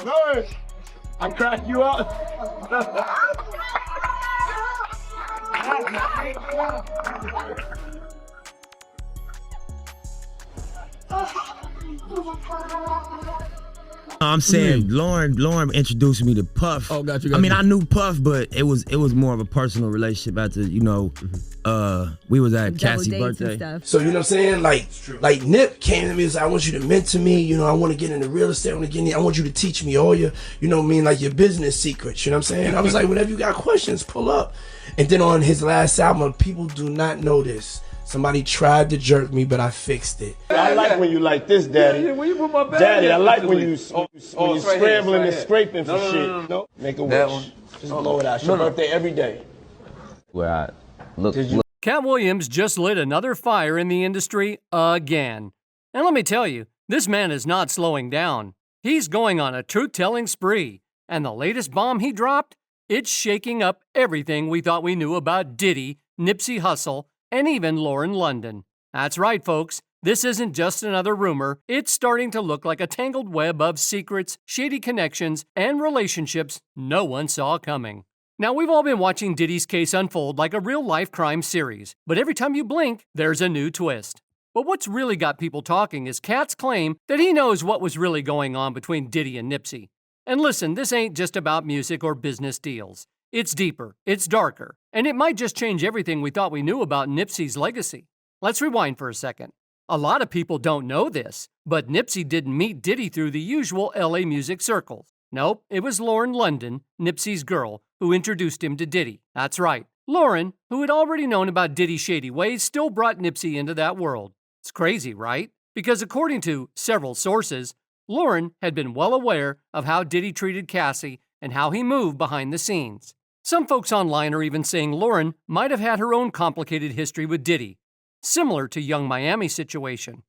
No, I crack you up. I'm saying Lauren introduced me to Puff. Oh, got you. I mean, I knew Puff, but it was more of a personal relationship after, you know, we was at Cassie's birthday. So, you know what I'm saying? Like Nip came to me and said, I want you to mentor me. You know, I want to get into real estate. I want you to teach me all your, you know what I mean, like your business secrets. You know what I'm saying? I was like, whenever you got questions, pull up. And then on his last album, people do not know this. Somebody tried to jerk me, but I fixed it. I like when you like this, Daddy. Yeah, when you put my bag Daddy, I in, like when you right scrambling here, and scraping for shit. No. Make a That wish. one. Just blow it out. It's your birthday every day. Where I look. Katt Williams just lit another fire in the industry again. And let me tell you, this man is not slowing down. He's going on a truth-telling spree. And the latest bomb he dropped? It's shaking up everything we thought we knew about Diddy, Nipsey Hussle, and even Lauren London. That's right, folks. This isn't just another rumor. It's starting to look like a tangled web of secrets, shady connections, and relationships no one saw coming. Now, we've all been watching Diddy's case unfold like a real-life crime series, but every time you blink, there's a new twist. But what's really got people talking is Katt's claim that he knows what was really going on between Diddy and Nipsey. And listen, this ain't just about music or business deals. It's deeper, it's darker, and it might just change everything we thought we knew about Nipsey's legacy. Let's rewind for a second. A lot of people don't know this, but Nipsey didn't meet Diddy through the usual LA music circles. Nope, it was Lauren London, Nipsey's girl, who introduced him to Diddy. That's right. Lauren, who had already known about Diddy's shady ways, still brought Nipsey into that world. It's crazy, right? Because according to several sources, Lauren had been well aware of how Diddy treated Cassie and how he moved behind the scenes. Some folks online are even saying Lauren might have had her own complicated history with Diddy, similar to Young Miami's situation.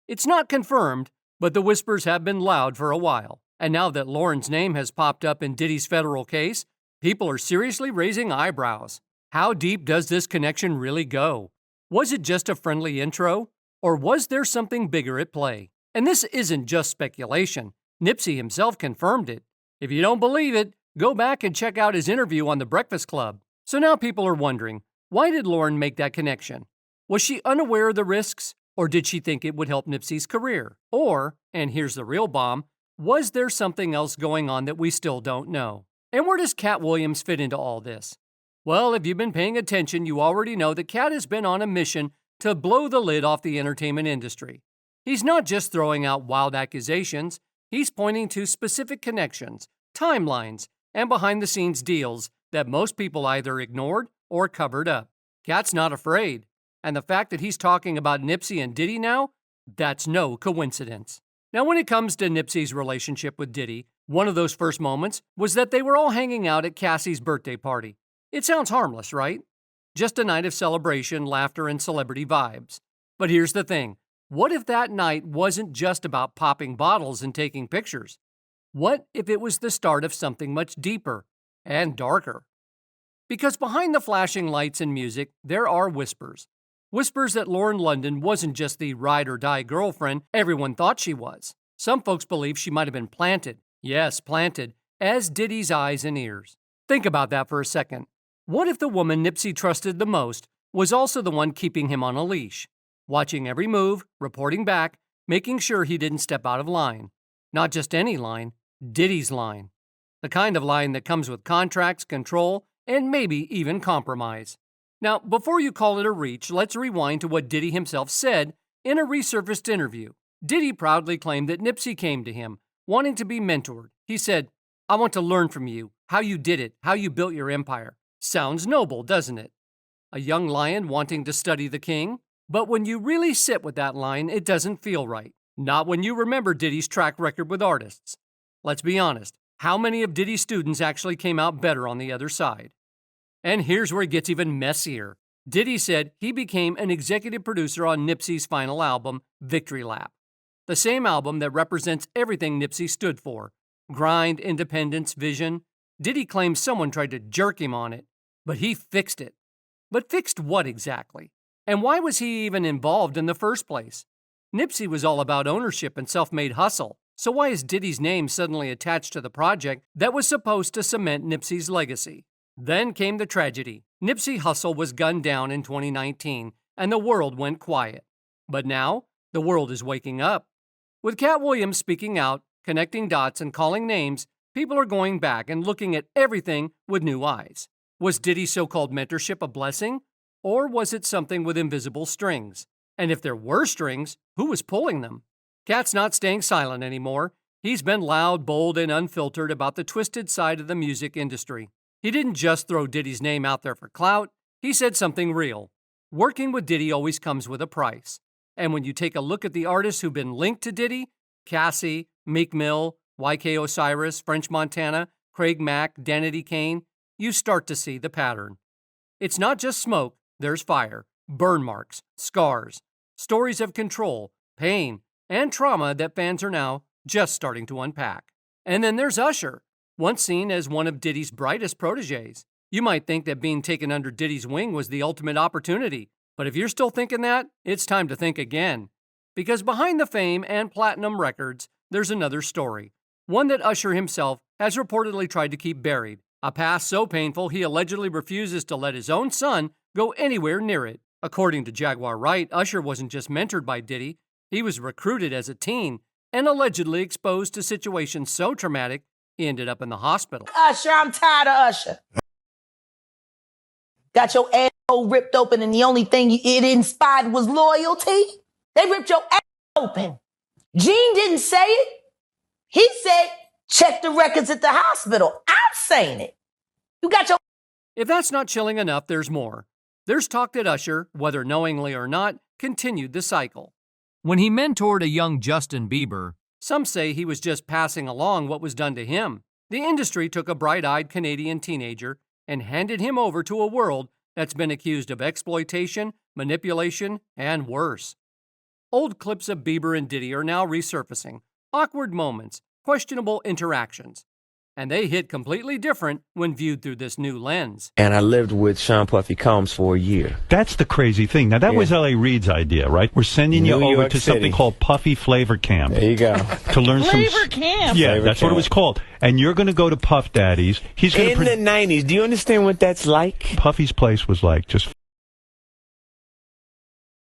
It's not confirmed, but the whispers have been loud for a while. And now that Lauren's name has popped up in Diddy's federal case, people are seriously raising eyebrows. How deep does this connection really go? Was it just a friendly intro? Or was there something bigger at play? And this isn't just speculation. Nipsey himself confirmed it. If you don't believe it, go back and check out his interview on The Breakfast Club. So now people are wondering, why did Lauren make that connection? Was she unaware of the risks, or did she think it would help Nipsey's career? Or, and here's the real bomb, was there something else going on that we still don't know? And where does Katt Williams fit into all this? Well, if you've been paying attention, you already know that Katt has been on a mission to blow the lid off the entertainment industry. He's not just throwing out wild accusations, he's pointing to specific connections, timelines, and behind-the-scenes deals that most people either ignored or covered up. Katt's not afraid, and the fact that he's talking about Nipsey and Diddy now, that's no coincidence. Now, when it comes to Nipsey's relationship with Diddy, one of those first moments was that they were all hanging out at Cassie's birthday party. It sounds harmless, right? Just a night of celebration, laughter, and celebrity vibes. But here's the thing. What if that night wasn't just about popping bottles and taking pictures? What if it was the start of something much deeper and darker? Because behind the flashing lights and music, there are whispers. Whispers that Lauren London wasn't just the ride-or-die girlfriend everyone thought she was. Some folks believe she might have been planted, yes, planted, as Diddy's eyes and ears. Think about that for a second. What if the woman Nipsey trusted the most was also the one keeping him on a leash? Watching every move, reporting back, making sure he didn't step out of line. Not just any line, Diddy's line. The kind of line that comes with contracts, control, and maybe even compromise. Now, before you call it a reach, let's rewind to what Diddy himself said in a resurfaced interview. Diddy proudly claimed that Nipsey came to him, wanting to be mentored. He said, "I want to learn from you, how you did it, how you built your empire." Sounds noble, doesn't it? A young lion wanting to study the king? But when you really sit with that line, it doesn't feel right. Not when you remember Diddy's track record with artists. Let's be honest, how many of Diddy's students actually came out better on the other side? And here's where it gets even messier. Diddy said he became an executive producer on Nipsey's final album, Victory Lap. The same album that represents everything Nipsey stood for. Grind, independence, vision. Diddy claims someone tried to jerk him on it, but he fixed it. But fixed what exactly? And why was he even involved in the first place? Nipsey was all about ownership and self-made hustle, So why is Diddy's name suddenly attached to the project that was supposed to cement Nipsey's legacy? Then came the tragedy. Nipsey Hussle was gunned down in 2019, and the world went quiet. But now, the world is waking up. With Katt Williams speaking out, connecting dots, and calling names, people are going back and looking at everything with new eyes. Was Diddy's so-called mentorship a blessing? Or was it something with invisible strings? And if there were strings, who was pulling them? Katt's not staying silent anymore. He's been loud, bold, and unfiltered about the twisted side of the music industry. He didn't just throw Diddy's name out there for clout. He said something real. Working with Diddy always comes with a price. And when you take a look at the artists who've been linked to Diddy, Cassie, Meek Mill, YK Osiris, French Montana, Craig Mack, Danity Kane, you start to see the pattern. It's not just smoke, there's fire, burn marks, scars, stories of control, pain, and trauma that fans are now just starting to unpack. And then there's Usher, once seen as one of Diddy's brightest proteges. You might think that being taken under Diddy's wing was the ultimate opportunity, but if you're still thinking that, it's time to think again. Because behind the fame and platinum records, there's another story, one that Usher himself has reportedly tried to keep buried, a past so painful he allegedly refuses to let his own son go anywhere near it. According to Jaguar Wright, Usher wasn't just mentored by Diddy, he was recruited as a teen and allegedly exposed to situations so traumatic he ended up in the hospital. Usher, I'm tired of Usher. Got your asshole ripped open and the only thing it inspired was loyalty? They ripped your ass open. Gene didn't say it. He said, check the records at the hospital. I'm saying it. You got your... If that's not chilling enough, there's more. There's talk that Usher, whether knowingly or not, continued the cycle. When he mentored a young Justin Bieber, some say he was just passing along what was done to him. The industry took a bright-eyed Canadian teenager and handed him over to a world that's been accused of exploitation, manipulation, and worse. Old clips of Bieber and Diddy are now resurfacing. Awkward moments, questionable interactions. And they hit completely different when viewed through this new lens. And I lived with Sean Puffy Combs for a year. That's the crazy thing. Now, that was L.A. Reid's idea, right? We're sending you over to something called Puffy Flavor Camp. There you go. To learn Flavor Camp? Yeah, Flavor that's Camp. what it was called. And you're going to go to Puff Daddy's. He's going In the 90s. Do you understand what that's like? Puffy's place was like just...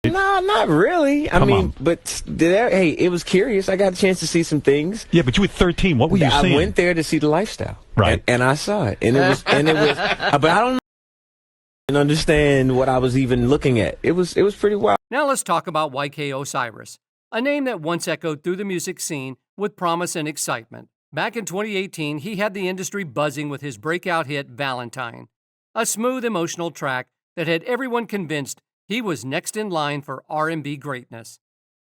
No, not really. I mean, but hey, it was curious. I got a chance to see some things. Yeah, but you were 13. What were you seeing? I went there to see the lifestyle. Right. And I saw it. And it was, but I don't understand what I was even looking at. It was pretty wild. Now let's talk about YK Osiris, a name that once echoed through the music scene with promise and excitement. Back in 2018, he had the industry buzzing with his breakout hit, Valentine, a smooth, emotional track that had everyone convinced he was next in line for R&B greatness.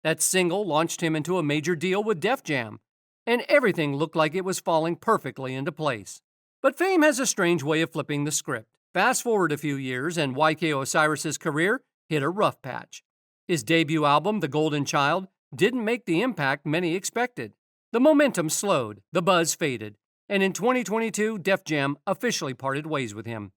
That single launched him into a major deal with Def Jam, and everything looked like it was falling perfectly into place. But fame has a strange way of flipping the script. Fast forward a few years, and YK Osiris's career hit a rough patch. His debut album, The Golden Child, didn't make the impact many expected. The momentum slowed, the buzz faded, and in 2022, Def Jam officially parted ways with him.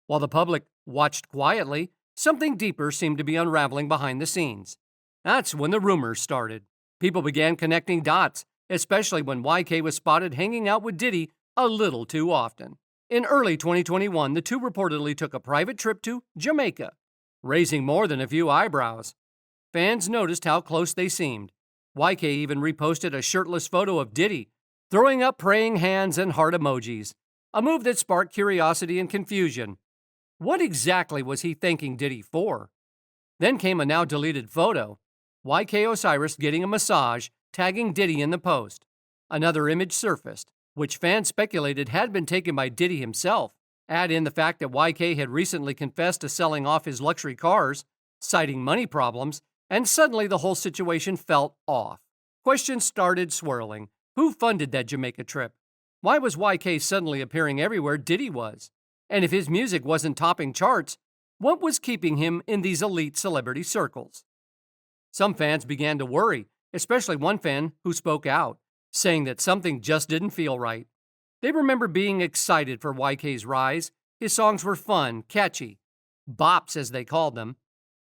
While the public watched quietly, something deeper seemed to be unraveling behind the scenes. That's when the rumors started. People began connecting dots, especially when YK was spotted hanging out with Diddy a little too often. In early 2021, the two reportedly took a private trip to Jamaica, raising more than a few eyebrows. Fans noticed how close they seemed. YK even reposted a shirtless photo of Diddy, throwing up praying hands and heart emojis, a move that sparked curiosity and confusion. What exactly was he thanking Diddy for? Then came a now-deleted photo. YK Osiris getting a massage, tagging Diddy in the post. Another image surfaced, which fans speculated had been taken by Diddy himself. Add in the fact that YK had recently confessed to selling off his luxury cars, citing money problems, and suddenly the whole situation felt off. Questions started swirling. Who funded that Jamaica trip? Why was YK suddenly appearing everywhere Diddy was? And if his music wasn't topping charts, what was keeping him in these elite celebrity circles? Some fans began to worry, especially one fan who spoke out, saying that something just didn't feel right. They remember being excited for YK's rise. His songs were fun, catchy, bops as they called them.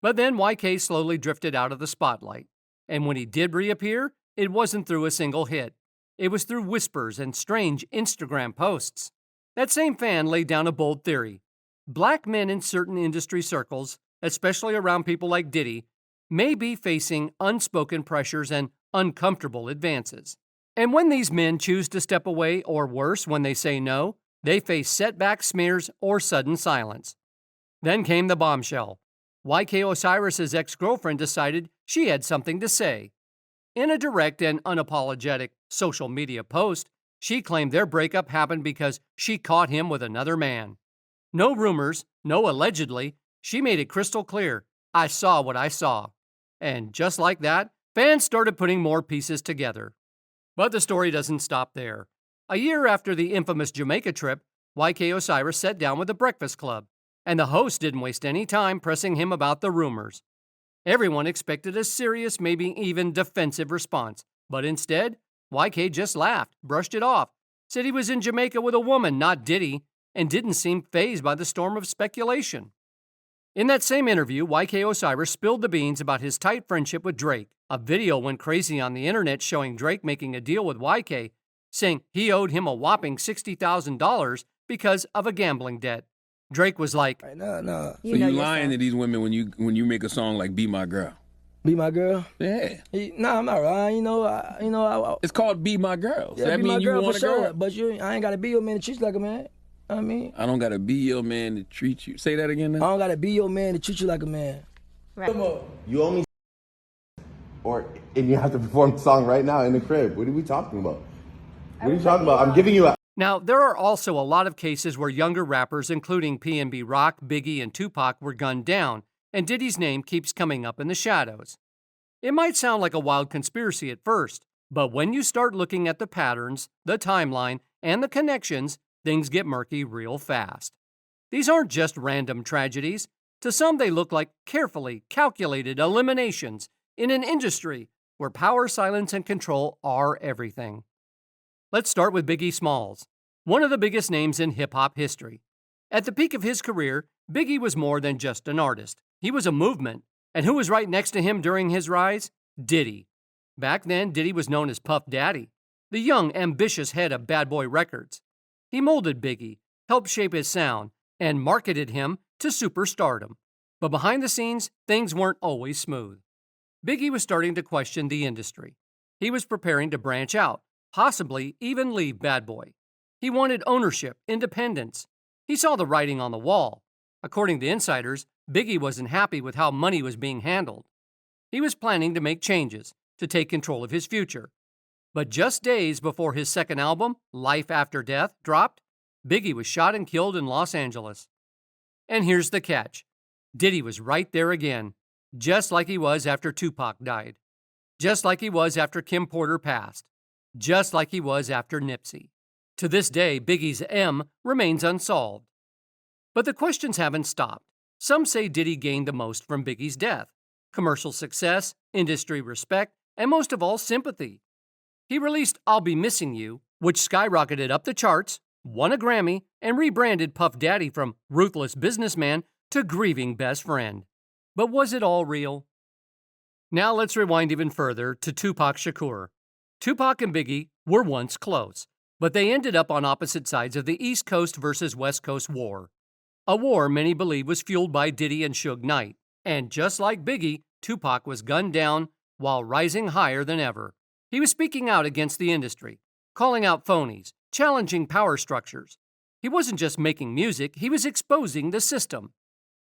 But then YK slowly drifted out of the spotlight. And when he did reappear, it wasn't through a single hit. It was through whispers and strange Instagram posts. That same fan laid down a bold theory. Black men in certain industry circles, especially around people like Diddy, may be facing unspoken pressures and uncomfortable advances. And when these men choose to step away, or worse, when they say no, they face setbacks, smears, or sudden silence. Then came the bombshell. YK Osiris' ex-girlfriend decided she had something to say. In a direct and unapologetic social media post, she claimed their breakup happened because she caught him with another man. No rumors, no allegedly, she made it crystal clear, I saw what I saw. And just like that, fans started putting more pieces together. But the story doesn't stop there. A year after the infamous Jamaica trip, YK Osiris sat down with the Breakfast Club, and the host didn't waste any time pressing him about the rumors. Everyone expected a serious, maybe even defensive response, but instead, YK just laughed, brushed it off, said he was in Jamaica with a woman, not Diddy, and didn't seem fazed by the storm of speculation. In that same interview, YK Osiris spilled the beans about his tight friendship with Drake. A video went crazy on the internet showing Drake making a deal with YK, saying he owed him a whopping $60,000 because of a gambling debt. Drake was like, No. So you lying to these women when you make a song like "Be My Girl"? Be my girl? Yeah. Nah, I'm not lying. It's called "Be My Girl." So yeah, that be mean my you girl want for a girl? sure. But I ain't gotta be your man to treat you like a man. I mean, I don't gotta be your man to treat you. Say that again. Now. I don't gotta be your man to treat you like a man. Right. You owe me, and you have to perform the song right now in the crib. What are we talking about? What are you talking about? I'm giving you a. Now, there are also a lot of cases where younger rappers, including PNB Rock, Biggie, and Tupac, were gunned down, and Diddy's name keeps coming up in the shadows. It might sound like a wild conspiracy at first, but when you start looking at the patterns, the timeline, and the connections, things get murky real fast. These aren't just random tragedies. To some, they look like carefully calculated eliminations in an industry where power, silence, and control are everything. Let's start with Biggie Smalls, one of the biggest names in hip-hop history. At the peak of his career, Biggie was more than just an artist. He was a movement. And who was right next to him during his rise? Diddy. Back then, Diddy was known as Puff Daddy, the young, ambitious head of Bad Boy Records. He molded Biggie, helped shape his sound, and marketed him to superstardom. But behind the scenes, things weren't always smooth. Biggie was starting to question the industry. He was preparing to branch out, possibly even leave Bad Boy. He wanted ownership, independence. He saw the writing on the wall. According to insiders, Biggie wasn't happy with how money was being handled. He was planning to make changes, to take control of his future. But just days before his second album, Life After Death, dropped, Biggie was shot and killed in Los Angeles. And here's the catch. Diddy was right there again, just like he was after Tupac died, just like he was after Kim Porter passed, just like he was after Nipsey. To this day, Biggie's M remains unsolved. But the questions haven't stopped. Some say Diddy gained the most from Biggie's death: commercial success, industry respect, and most of all, sympathy. He released I'll Be Missing You, which skyrocketed up the charts, won a Grammy, and rebranded Puff Daddy from ruthless businessman to grieving best friend. But was it all real? Now let's rewind even further to Tupac Shakur. Tupac and Biggie were once close, but they ended up on opposite sides of the East Coast versus West Coast war. A war many believe was fueled by Diddy and Suge Knight. And just like Biggie, Tupac was gunned down while rising higher than ever. He was speaking out against the industry, calling out phonies, challenging power structures. He wasn't just making music, he was exposing the system.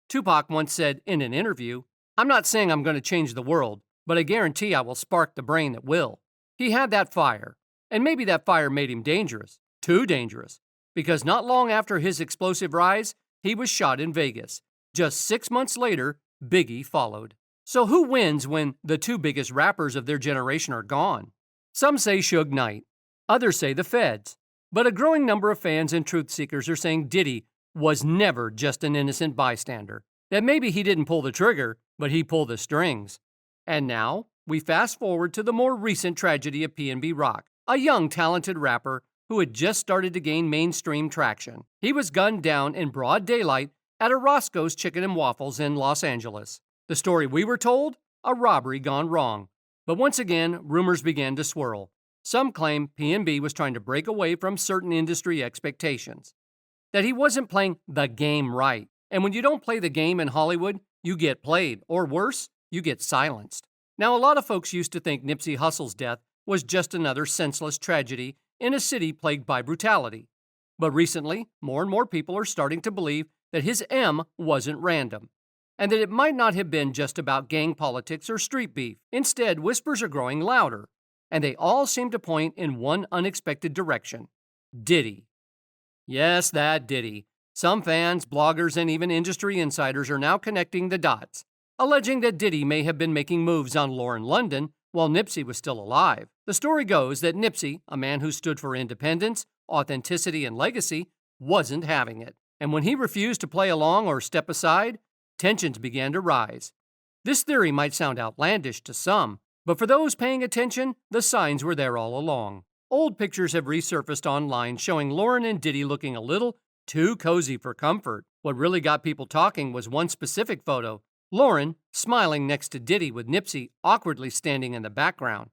Tupac once said in an interview, "I'm not saying I'm going to change the world, but I guarantee I will spark the brain that will." He had that fire, and maybe that fire made him dangerous, too dangerous, because not long after his explosive rise, he was shot in Vegas. Just 6 months later, Biggie followed. So who wins when the two biggest rappers of their generation are gone? Some say Suge Knight. Others say the feds. But a growing number of fans and truth seekers are saying Diddy was never just an innocent bystander. That maybe he didn't pull the trigger, but he pulled the strings. And now, we fast forward to the more recent tragedy of PNB Rock, a young, talented rapper who had just started to gain mainstream traction. He was gunned down in broad daylight at a Roscoe's Chicken and Waffles in Los Angeles. The story we were told? A robbery gone wrong. But once again, rumors began to swirl. Some claim P&B was trying to break away from certain industry expectations, that he wasn't playing the game right. And when you don't play the game in Hollywood, you get played, or worse, you get silenced. Now, a lot of folks used to think Nipsey Hussle's death was just another senseless tragedy in a city plagued by brutality. But recently, more and more people are starting to believe that his M wasn't random, and that it might not have been just about gang politics or street beef. Instead, whispers are growing louder, and they all seem to point in one unexpected direction: Diddy. Yes, that Diddy. Some fans, bloggers, and even industry insiders are now connecting the dots, alleging that Diddy may have been making moves on Lauren London while Nipsey was still alive. The story goes that Nipsey, a man who stood for independence, authenticity, and legacy, wasn't having it. And when he refused to play along or step aside, tensions began to rise. This theory might sound outlandish to some, but for those paying attention, the signs were there all along. Old pictures have resurfaced online showing Lauren and Diddy looking a little too cozy for comfort. What really got people talking was one specific photo: Lauren smiling next to Diddy with Nipsey awkwardly standing in the background.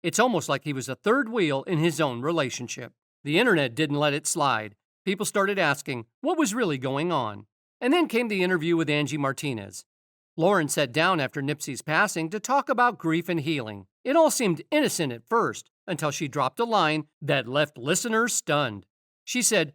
It's almost like he was a third wheel in his own relationship. The internet didn't let it slide. People started asking what was really going on. And then came the interview with Angie Martinez. Lauren sat down after Nipsey's passing to talk about grief and healing. It all seemed innocent at first, until she dropped a line that left listeners stunned. She said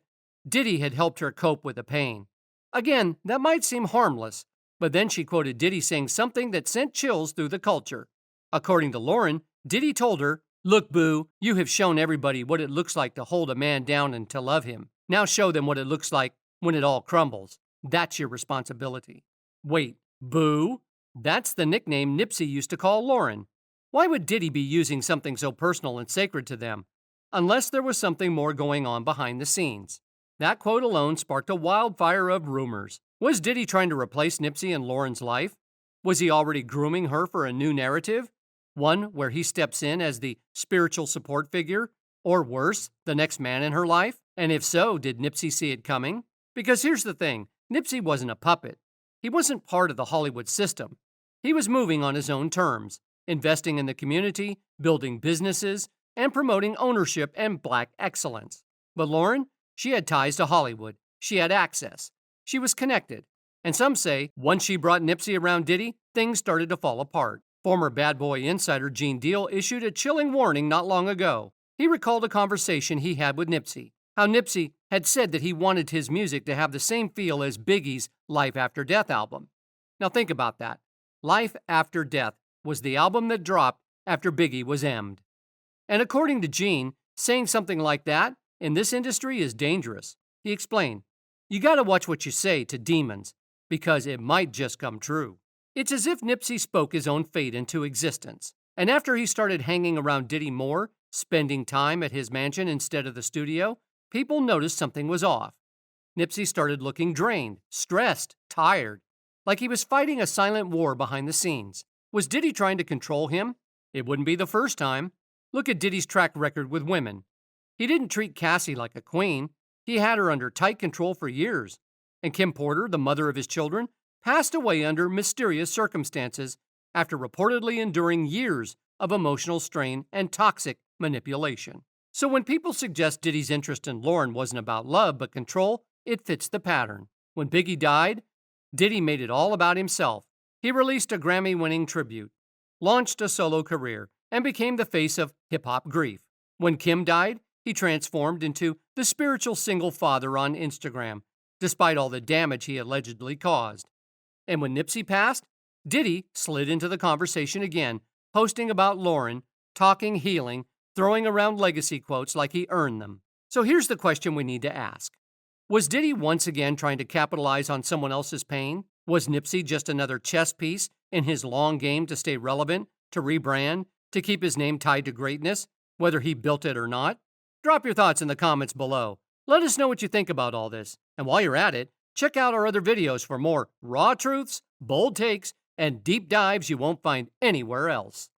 Diddy had helped her cope with the pain. Again, that might seem harmless, but then she quoted Diddy saying something that sent chills through the culture. According to Lauren, Diddy told her, "Look, boo, you have shown everybody what it looks like to hold a man down and to love him. Now show them what it looks like when it all crumbles. That's your responsibility." Wait, boo? That's the nickname Nipsey used to call Lauren. Why would Diddy be using something so personal and sacred to them? Unless there was something more going on behind the scenes. That quote alone sparked a wildfire of rumors. Was Diddy trying to replace Nipsey in Lauren's life? Was he already grooming her for a new narrative? One where he steps in as the spiritual support figure? Or worse, the next man in her life? And if so, did Nipsey see it coming? Because here's the thing, Nipsey wasn't a puppet. He wasn't part of the Hollywood system. He was moving on his own terms, investing in the community, building businesses, and promoting ownership and black excellence. But Lauren, she had ties to Hollywood. She had access. She was connected. And some say, once she brought Nipsey around Diddy, things started to fall apart. Former Bad Boy insider Gene Deal issued a chilling warning not long ago. He recalled a conversation he had with Nipsey, how Nipsey had said that he wanted his music to have the same feel as Biggie's Life After Death album. Now think about that. Life After Death was the album that dropped after Biggie was M'd. And according to Gene, saying something like that in this industry is dangerous. He explained, "You gotta watch what you say to demons, because it might just come true." It's as if Nipsey spoke his own fate into existence. And after he started hanging around Diddy more, spending time at his mansion instead of the studio, people noticed something was off. Nipsey started looking drained, stressed, tired, like he was fighting a silent war behind the scenes. Was Diddy trying to control him? It wouldn't be the first time. Look at Diddy's track record with women. He didn't treat Cassie like a queen. He had her under tight control for years. And Kim Porter, the mother of his children, passed away under mysterious circumstances after reportedly enduring years of emotional strain and toxic manipulation. So when people suggest Diddy's interest in Lauren wasn't about love but control, it fits the pattern. When Biggie died, Diddy made it all about himself. He released a Grammy-winning tribute, launched a solo career, and became the face of hip-hop grief. When Kim died, he transformed into the spiritual single father on Instagram, despite all the damage he allegedly caused. And when Nipsey passed, Diddy slid into the conversation again, posting about Lauren, talking healing, throwing around legacy quotes like he earned them. So here's the question we need to ask. Was Diddy once again trying to capitalize on someone else's pain? Was Nipsey just another chess piece in his long game to stay relevant, to rebrand, to keep his name tied to greatness, whether he built it or not? Drop your thoughts in the comments below. Let us know what you think about all this. And while you're at it, check out our other videos for more raw truths, bold takes, and deep dives you won't find anywhere else.